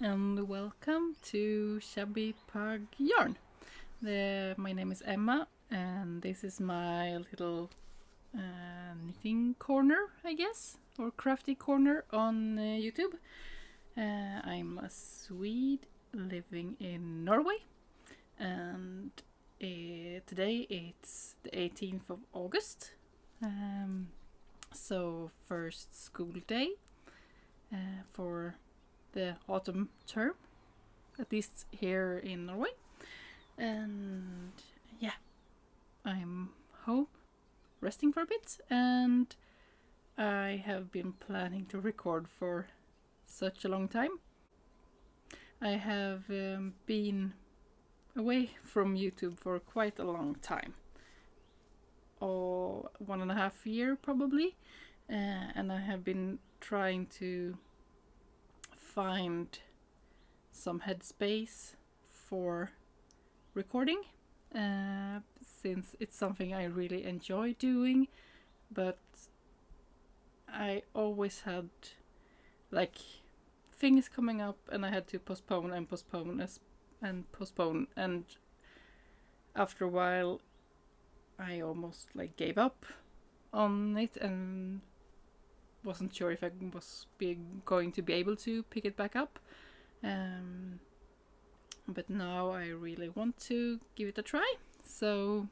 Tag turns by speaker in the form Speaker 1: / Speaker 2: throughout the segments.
Speaker 1: and welcome to Chubby Pug Yarn. My name is Emma, and this is my little knitting corner, I guess, or crafty corner on YouTube. I'm a Swede living in Norway, and today it's the 18th of August, so first school day for the autumn term, at least here in Norway. And yeah, I'm home resting for a bit, and I have been planning to record for such a long time. I have been away from YouTube for quite a long time. 1.5 years probably, and I have been trying to find some headspace for recording, since it's something I really enjoy doing, but I always had like things coming up and I had to postpone, and after a while I almost like gave up on it and wasn't sure if I was going to be able to pick it back up. But now I really want to give it a try. So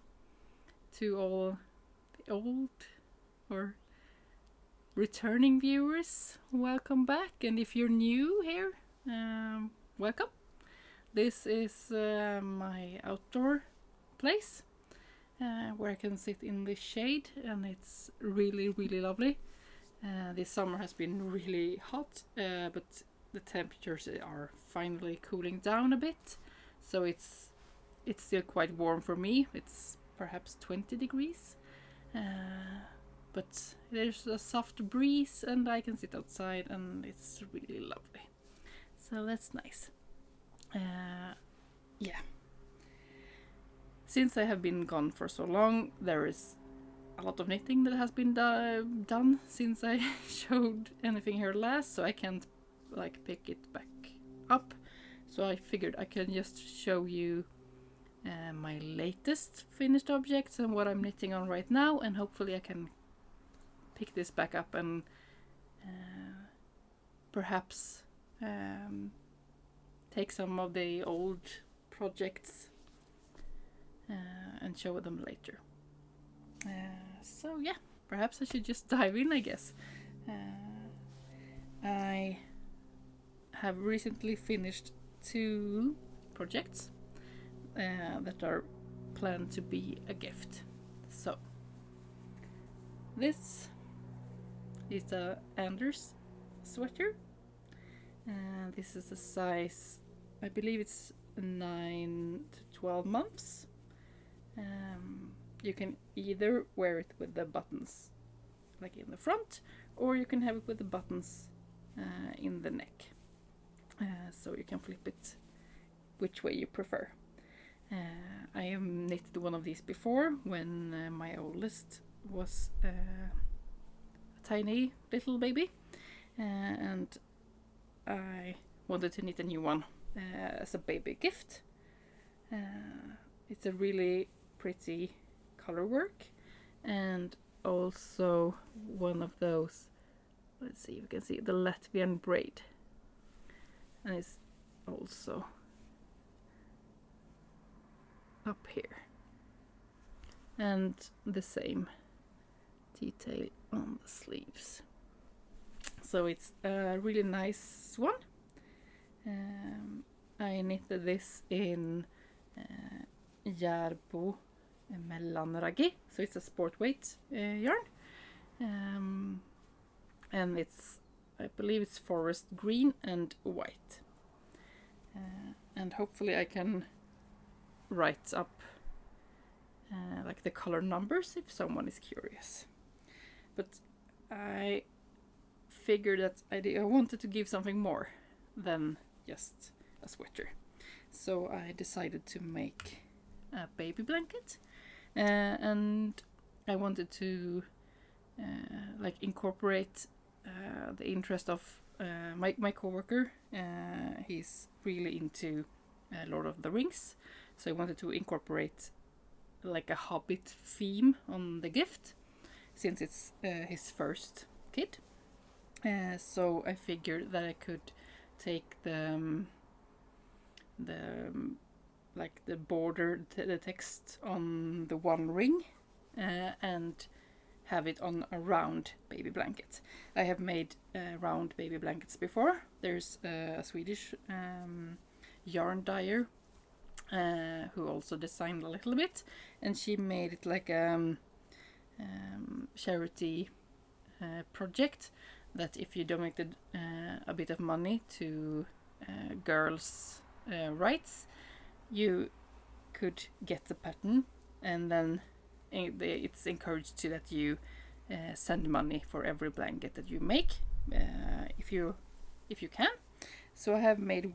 Speaker 1: to all the old or returning viewers, welcome back. And if you're new here, welcome. This is my outdoor place where I can sit in the shade, and it's really, really lovely. This summer has been really hot, but the temperatures are finally cooling down a bit, so it's still quite warm for me. It's perhaps 20 degrees, but there's a soft breeze and I can sit outside and it's really lovely. So that's nice. Yeah. Since I have been gone for so long, there is a lot of knitting that has been done since I showed anything here last, so I can't like pick it back up. So I figured I can just show you my latest finished objects and what I'm knitting on right now, and hopefully I can pick this back up and perhaps take some of the old projects and show them later. So yeah, perhaps I should just dive in, I guess. I have recently finished 2 projects that are planned to be a gift. So this is a Anders sweater, and this is a size, I believe it's 9 to 12 months. You can either wear it with the buttons like in the front, or you can have it with the buttons in the neck. So you can flip it which way you prefer. I have knitted one of these before when my oldest was a tiny little baby, and I wanted to knit a new one as a baby gift. It's a really pretty color work, and also one of those, let's see if you can see the Latvian braid, and it's also up here, and the same detail on the sleeves. So it's a really nice one. I knitted this in Järbo mellanraggi, so it's a sport weight yarn, and it's, I believe it's forest green and white, and hopefully I can write up like the color numbers if someone is curious. But I figured that I wanted to give something more than just a sweater, so I decided to make a baby blanket, and I wanted to like incorporate the interest of my coworker. He's really into Lord of the Rings, so I wanted to incorporate like a Hobbit theme on the gift, since it's his first kid. So I figured that I could take the like the border, the text on the one ring, and have it on a round baby blanket. I have made round baby blankets before. There's a Swedish yarn dyer who also designed a little bit, and she made it like a charity project, that if you donated a bit of money to girls' rights, you could get the pattern, and then it's encouraged to that you send money for every blanket that you make, if you can. So I have made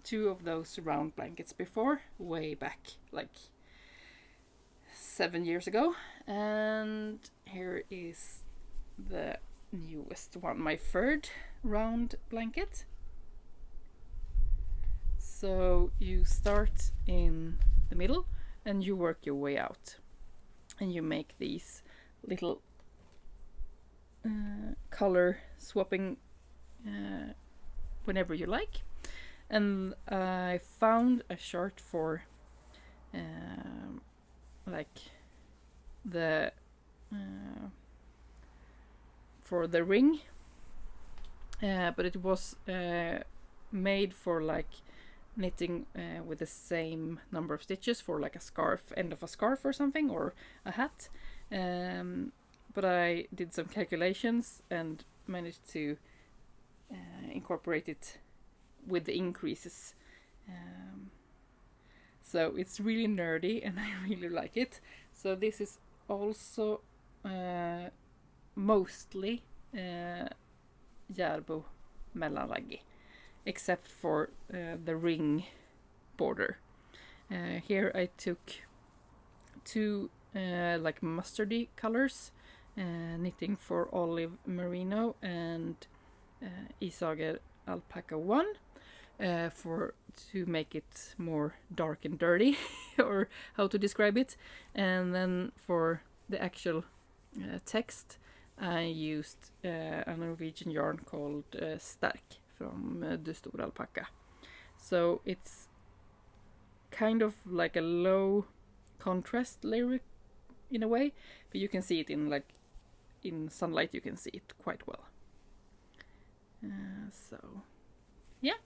Speaker 1: 2 of those round blankets before, way back like 7 years ago, and here is the newest one, my 3rd round blanket. So you start in the middle and you work your way out, and you make these little color swapping whenever you like. And I found a chart for like the for the ring, but it was made for like knitting with the same number of stitches for like a scarf, end of a scarf or something, or a hat. But I did some calculations and managed to incorporate it with the increases. So it's really nerdy and I really like it. So this is also mostly Järbo mellanraggi, except for the ring border. Here I took 2 like mustardy colors, knitting for Olive Merino and Isager Alpaca 1, to make it more dark and dirty, or how to describe it. And then for the actual text, I used a Norwegian yarn called Sterk from Du Stor Alpaca. So it's kind of like a low contrast lyric in a way, but you can see it in sunlight, you can see it quite well. So yeah,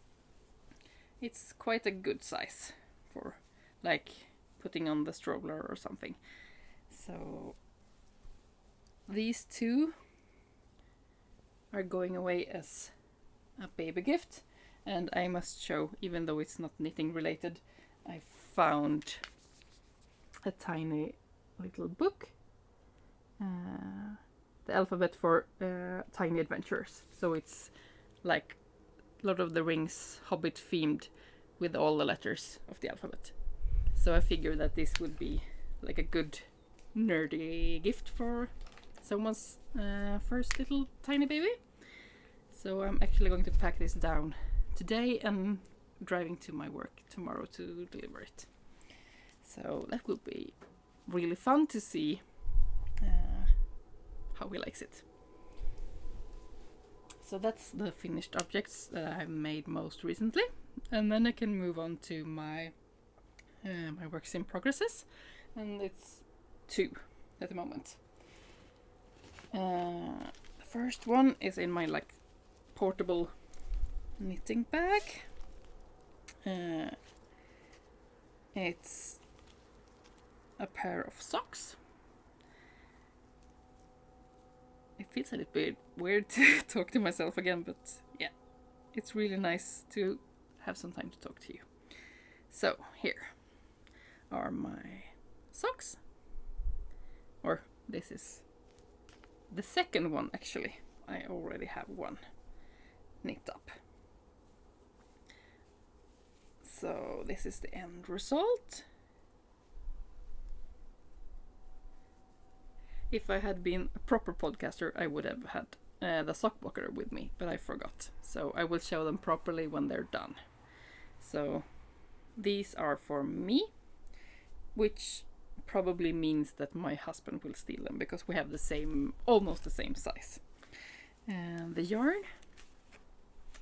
Speaker 1: it's quite a good size for like putting on the stroller or something. So these 2 are going away as a baby gift, and I must show, even though it's not knitting related, I found a tiny little book, the alphabet for tiny adventures. So it's like Lord of the Rings Hobbit themed, with all the letters of the alphabet. So I figured that this would be like a good nerdy gift for someone's first little tiny baby. So I'm actually going to pack this down today and driving to my work tomorrow to deliver it. So that will be really fun to see how he likes it. So that's the finished objects that I've made most recently, and then I can move on to my my works in progresses, and it's 2 at the moment. The first one is in my like portable knitting bag. It's a pair of socks. It feels a little bit weird to talk to myself again, but yeah, it's really nice to have some time to talk to you. So here are my socks, or this is the second one actually. I already have one knit up. So this is the end result. If I had been a proper podcaster, I would have had the sock blocker with me, but I forgot. So I will show them properly when they're done. So these are for me, which probably means that my husband will steal them because we have the same, almost the same size. And the yarn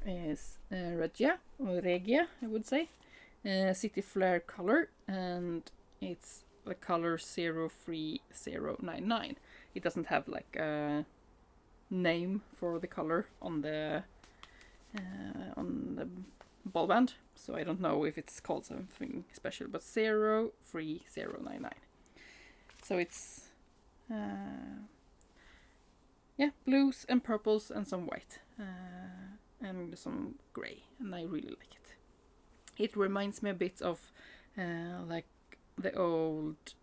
Speaker 1: is Regia, or Regia, I would say. City Flare color, and it's the color 03099. It doesn't have like a name for the color on the ball band, so I don't know if it's called something special, but 03099. So it's blues and purples and some white and some gray, and I really like it. It reminds me a bit of like the old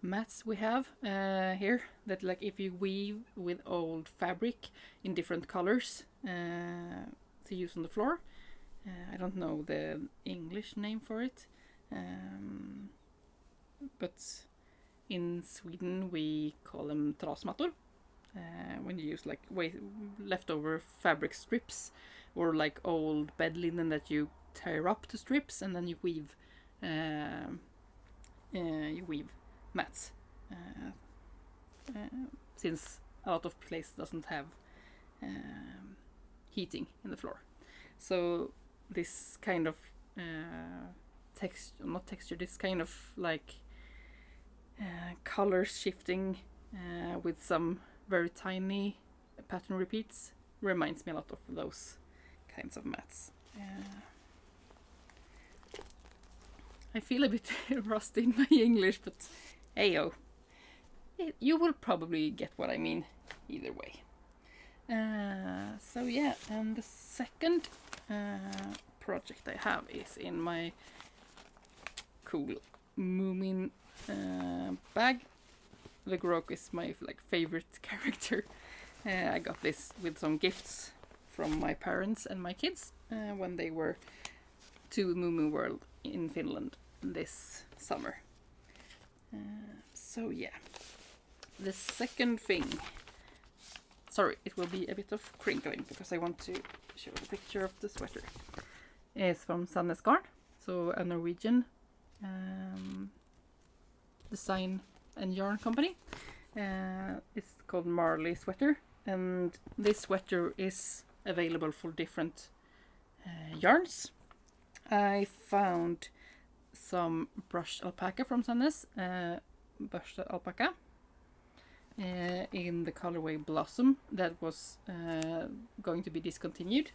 Speaker 1: mats we have here, that like if you weave with old fabric in different colors to use on the floor. I don't know the English name for it, but in Sweden we call them trasmattor, when you use like leftover fabric strips or like old bed linen that you tear up to strips and then you weave mats, since a lot of places doesn't have heating in the floor. So this kind of this kind of like color shifting with some very tiny pattern repeats reminds me a lot of those kinds of mats. I feel a bit rusty in my English, but heyo, you will probably get what I mean either way. So yeah, and the second project I have is in my cool Moomin bag. The Grok is my favorite character. I got this with some gifts from my parents and my kids when they were to Moomin World in Finland this summer. So yeah, the second thing, sorry, it will be a bit of crinkling because I want to show the picture of the sweater, is from Sandnes Garn, so a Norwegian design and yarn company. It's called Marley sweater, and this sweater is available for different yarns. I found some brushed alpaca from Sandnes, brushed alpaca, in the colorway Blossom that was going to be discontinued.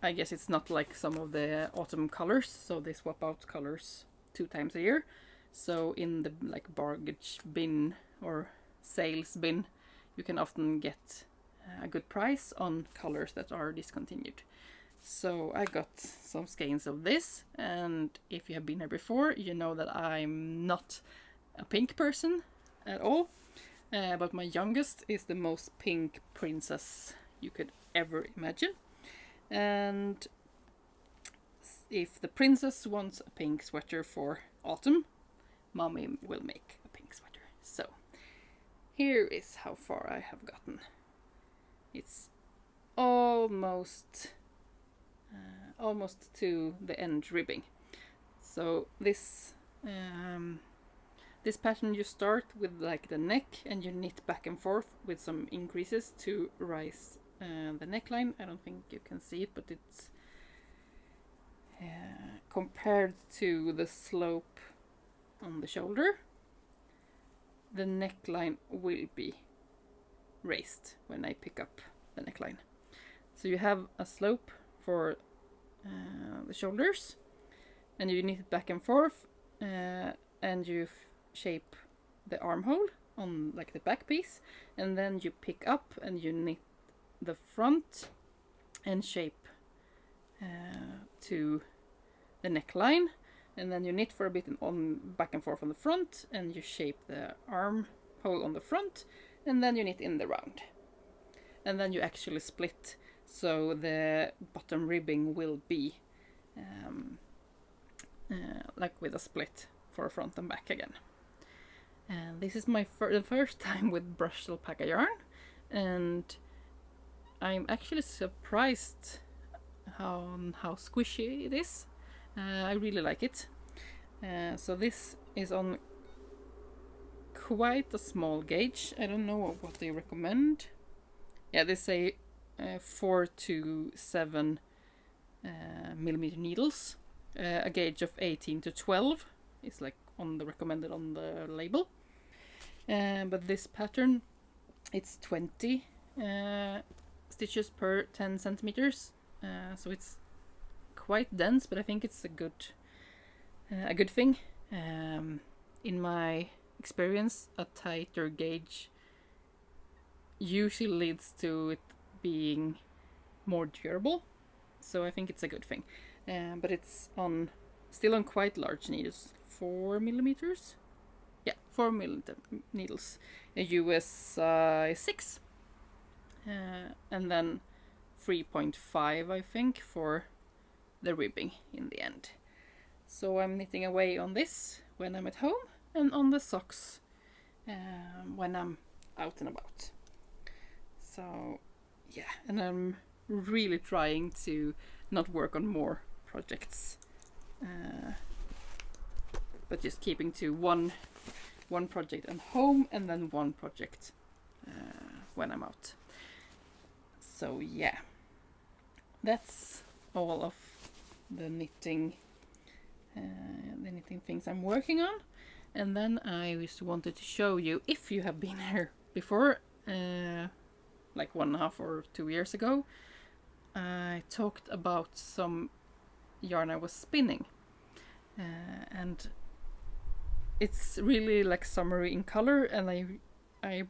Speaker 1: I guess it's not like some of the autumn colors, so they swap out colors 2 times a year. So in the bargage bin or sales bin, you can often get a good price on colors that are discontinued. So I got some skeins of this, and if you have been here before, you know that I'm not a pink person at all, but my youngest is the most pink princess you could ever imagine. And if the princess wants a pink sweater for autumn, mommy will make a pink sweater. So here is how far I have gotten. It's almost to the end ribbing. So this pattern, you start with the neck and you knit back and forth with some increases to rise the neckline. I don't think you can see it, but it's compared to the slope on the shoulder, the neckline will be raised when I pick up the neckline. So you have a slope for the shoulders, and you knit it back and forth, and you shape the armhole on the back piece, and then you pick up and you knit the front and shape to the neckline, and then you knit for a bit on back and forth on the front, and you shape the armhole on the front, and then you knit in the round, and then you actually split, so the bottom ribbing will be with a split for front and back again. And this is my the first time with brush alpaca yarn, and I'm actually surprised how squishy it is. I really like it. So this is on quite a small gauge. I don't know what they recommend. Yeah, they say 4 to 7 millimeter needles. A gauge of 18 to 12 is like on the recommended on the label. But this pattern, it's 20 stitches per 10 centimeters. So it's quite dense, but I think it's a good thing. In my experience, a tighter gauge usually leads to it being more durable, so I think it's a good thing. But it's still on quite large needles, 4 millimeters. Yeah, 4 millimeter needles, a US 6, and then 3.5 I think for the ribbing in the end. So I'm knitting away on this when I'm at home, and on the socks when I'm out and about. So yeah, and I'm really trying to not work on more projects, but just keeping to one project at home and then one project when I'm out. So yeah, that's all of the knitting things I'm working on. And then I just wanted to show you, if you have been here before, like 1.5 or 2 years ago, I talked about some yarn I was spinning, and it's really like summery in color, and I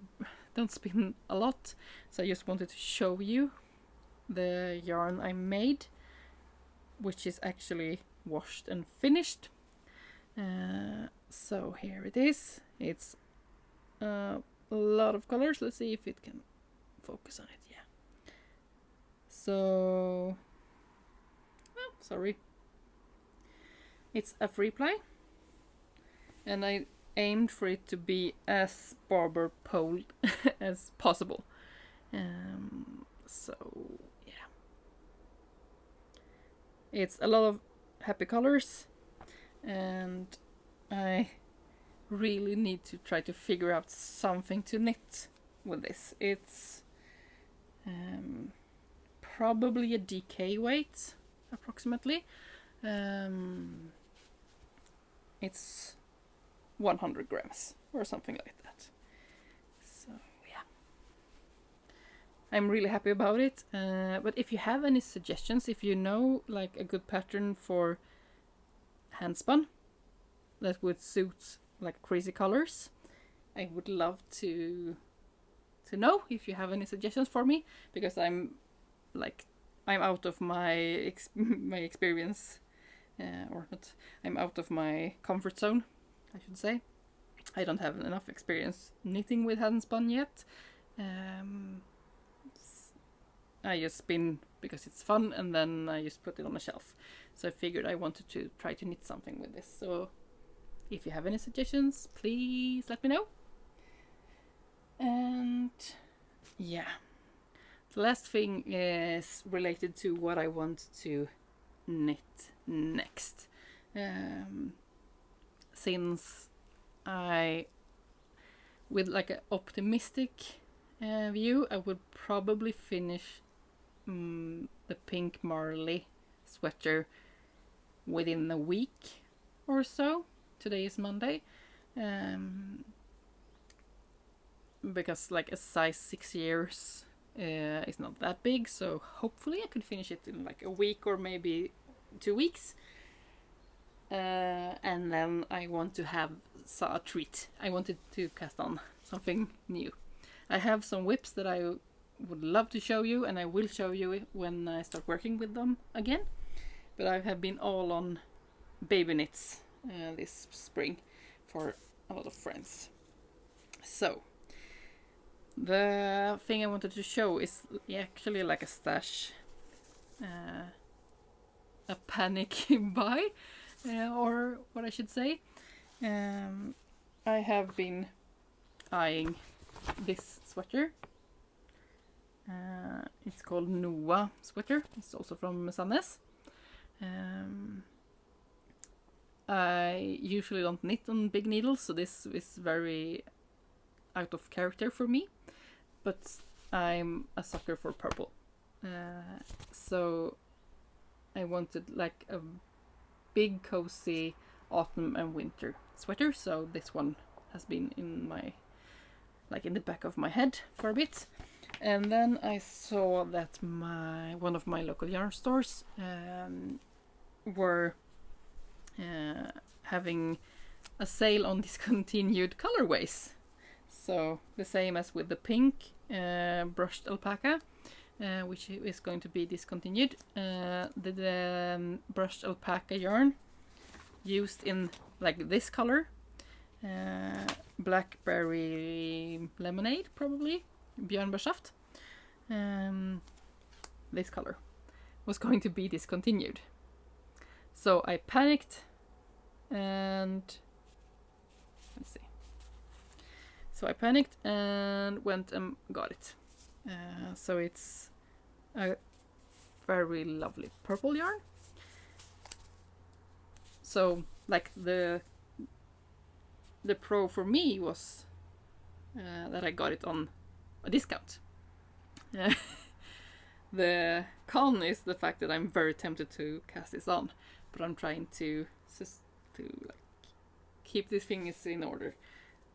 Speaker 1: don't spin a lot, so I just wanted to show you the yarn I made, which is actually washed and finished. So here it is. It's a lot of colors. Let's see if it can focus on it. Yeah. So, oh, sorry. It's a free ply, and I aimed for it to be as barber pole as possible. So yeah, it's a lot of happy colors, and I really need to try to figure out something to knit with this. It's probably a DK weight, approximately. It's 100 grams or something like that. So yeah, I'm really happy about it. But if you have any suggestions, if you know like a good pattern for handspun that would suit like crazy colors, I would love to know if you have any suggestions for me, because I'm out of my my experience, or not. I'm out of my comfort zone, I should say. I don't have enough experience knitting with handspun yet. I just spin because it's fun, and then I just put it on a shelf. So I figured I wanted to try to knit something with this. So if you have any suggestions, please let me know. And yeah, the last thing is related to what I want to knit next. Since with like an optimistic view, I would probably finish the pink Marley sweater within a week or so. Today is Monday. Because like a size 6 years is not that big, so hopefully I could finish it in like a week or maybe 2 weeks. And then I want to have a treat. I wanted to cast on something new. I have some whips that I would love to show you, and I will show you when I start working with them again. But I have been all on baby knits this spring for a lot of friends. So the thing I wanted to show is actually like a stash, a panic buy, or what I should say. I have been eyeing this sweater. It's called Noah sweater. It's also from Sandnes. I usually don't knit on big needles, so this is very out of character for me. But I'm a sucker for purple. So I wanted like a big cozy autumn and winter sweater, so this one has been in my, like in the back of my head for a bit. And then I saw that one of my local yarn stores were having a sale on discontinued colorways. So the same as with the pink brushed alpaca, which is going to be discontinued. The brushed alpaca yarn used in like this color, blackberry lemonade, probably björnbärssaft, this color was going to be discontinued. So I panicked and let's see. So I panicked and went and got it. So it's a very lovely purple yarn. So like the pro for me was that I got it on a discount. The con is the fact that I'm very tempted to cast this on, but I'm trying to like keep these things in order.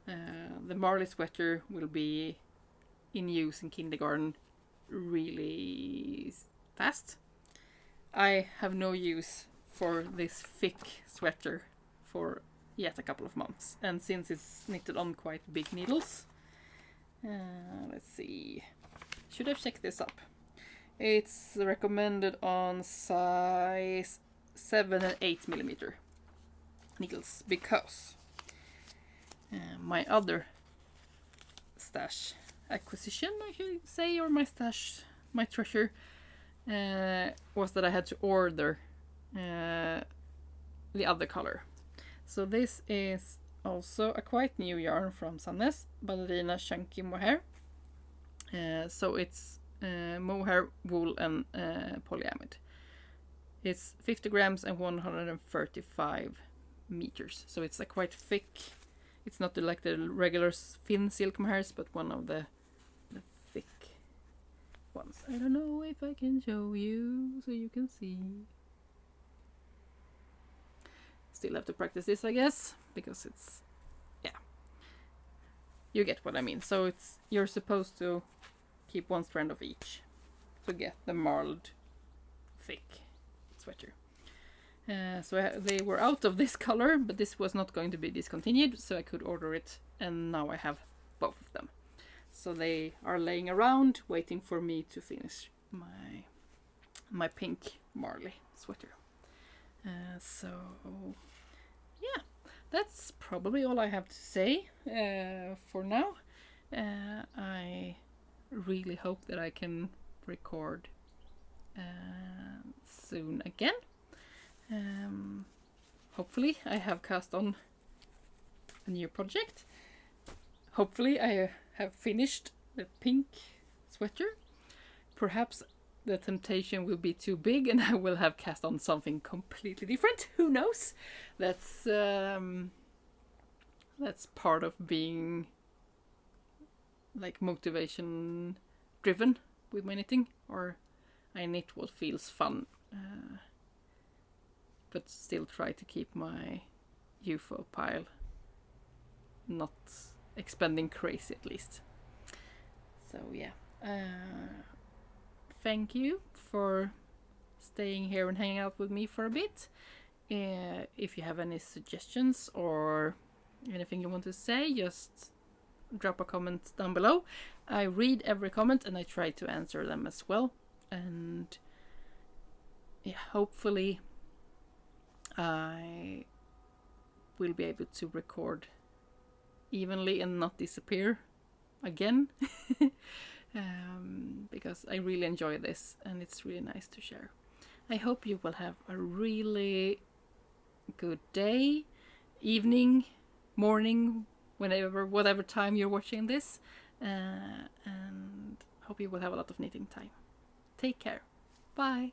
Speaker 1: The Marley sweater will be in use in kindergarten really fast. I have no use for this thick sweater for yet a couple of months, and since it's knitted on quite big needles, let's see, should have checked this up. It's recommended on size 7 and 8 millimeter needles because my other stash acquisition, I should say, or my treasure, was that I had to order the other color. So this is also a quite new yarn from Sandnes, Ballerina Chunky Mohair. So it's mohair, wool and polyamide. It's 50 grams and 135 meters. So it's a quite thick, it's not like the regular thin silk mohairs, but one of the thick ones. I don't know if I can show you so you can see. Still have to practice this, I guess, because it's, yeah, you get what I mean. So it's, you're supposed to keep one strand of each to get the marled thick sweater. So they were out of this color, but this was not going to be discontinued, so I could order it, and now I have both of them. So they are laying around waiting for me to finish my pink Marley sweater. So yeah, that's probably all I have to say for now. I really hope that I can record soon again. Hopefully I have cast on a new project. Hopefully I have finished the pink sweater. Perhaps the temptation will be too big and I will have cast on something completely different. Who knows? That's part of being like motivation driven with my knitting, or I knit what feels fun, but still try to keep my UFO pile not expanding crazy at least. So yeah, thank you for staying here and hanging out with me for a bit. If you have any suggestions or anything you want to say, just drop a comment down below. I read every comment and I try to answer them as well. And yeah, hopefully I will be able to record evenly and not disappear again. Because I really enjoy this and it's really nice to share. I hope you will have a really good day, evening, morning, whenever, whatever time you're watching this, and hope you will have a lot of knitting time. Take care. Bye.